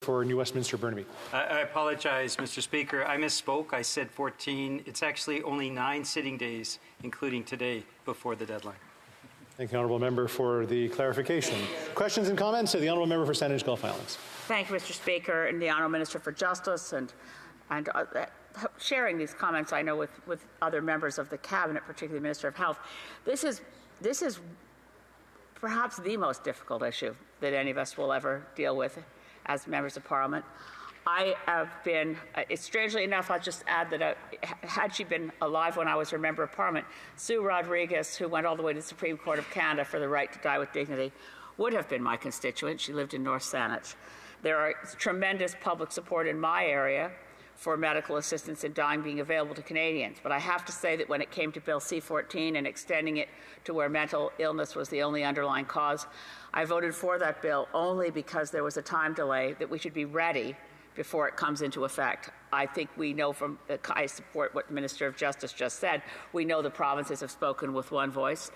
for New Westminster Burnaby. I apologize, Mr. Speaker. I misspoke. I said 14. It's actually only 9 sitting days, including today, before the deadline. Thank you, Honourable Member, for the clarification. Questions and comments to the Honourable Member for Sandwich Gulf Islands. Thank you, Mr. Speaker, and the Honourable Minister for Justice, and sharing these comments, I know, with other members of the Cabinet, particularly the Minister of Health. This is perhaps the most difficult issue that any of us will ever deal with as members of Parliament. I have been, strangely enough, I'll just add that had she been alive when I was her Member of Parliament, Sue Rodriguez, who went all the way to the Supreme Court of Canada for the right to die with dignity, would have been my constituent. She lived in North Saanich. There are tremendous public support in my area for medical assistance in dying being available to Canadians. But I have to say that when it came to Bill C-14 and extending it to where mental illness was the only underlying cause, I voted for that bill only because there was a time delay that we should be ready before it comes into effect. I think we know I support what the Minister of Justice just said. We know the provinces have spoken with one voice.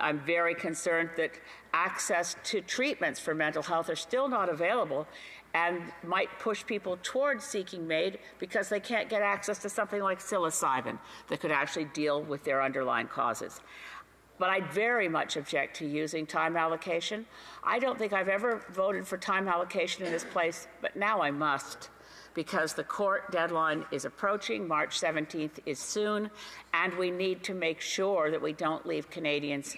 I'm very concerned that access to treatments for mental health are still not available and might push people towards seeking MAID because they can't get access to something like psilocybin that could actually deal with their underlying causes. But I very much object to using time allocation. I don't think I've ever voted for time allocation in this place, but now I must, because the court deadline is approaching. March 17th is soon, and we need to make sure that we don't leave Canadians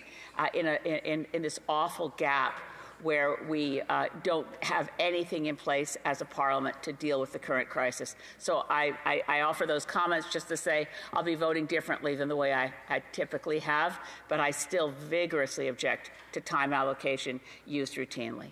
in this awful gap where we don't have anything in place as a Parliament to deal with the current crisis. So I offer those comments just to say I'll be voting differently than the way I typically have, but I still vigorously object to time allocation used routinely.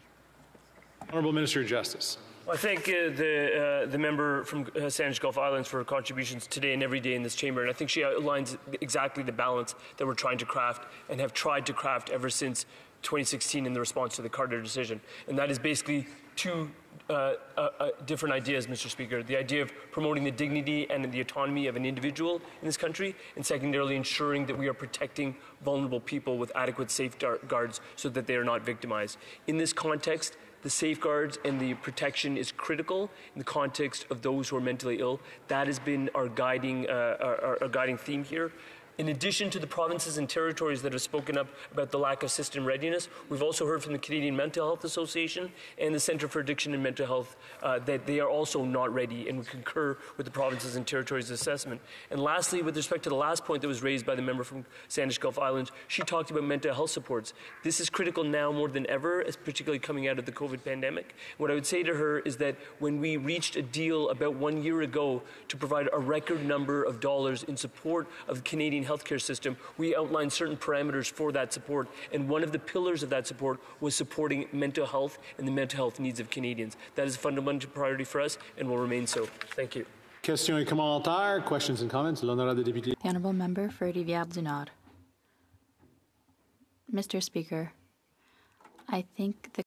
Honourable Minister of Justice. Well, I thank the member from Sandwich Gulf Islands for her contributions today and every day in this chamber, and I think she outlines exactly the balance that we're trying to craft and have tried to craft ever since 2016 in the response to the Carter decision. And that is basically two different ideas, Mr. Speaker. The idea of promoting the dignity and the autonomy of an individual in this country, and secondarily ensuring that we are protecting vulnerable people with adequate safeguards so that they are not victimized. In this context, the safeguards and the protection is critical in the context of those who are mentally ill. That has been our guiding theme here. In addition to the provinces and territories that have spoken up about the lack of system readiness, we've also heard from the Canadian Mental Health Association and the Centre for Addiction and Mental Health that they are also not ready, and we concur with the provinces and territories' assessment. And lastly, with respect to the last point that was raised by the member from Sandwich Gulf Islands, she talked about mental health supports. This is critical now more than ever, particularly coming out of the COVID pandemic. What I would say to her is that when we reached a deal about 1 year ago to provide a record number of dollars in support of the Canadian healthcare system, we outlined certain parameters for that support, and one of the pillars of that support was supporting mental health and the mental health needs of Canadians. That is a fundamental priority for us and will remain so. Thank you. Questions et commentaires, questions and comments. L'honorable député. The Honourable Member for Rivière-du-Nord. Mr. Speaker, I think the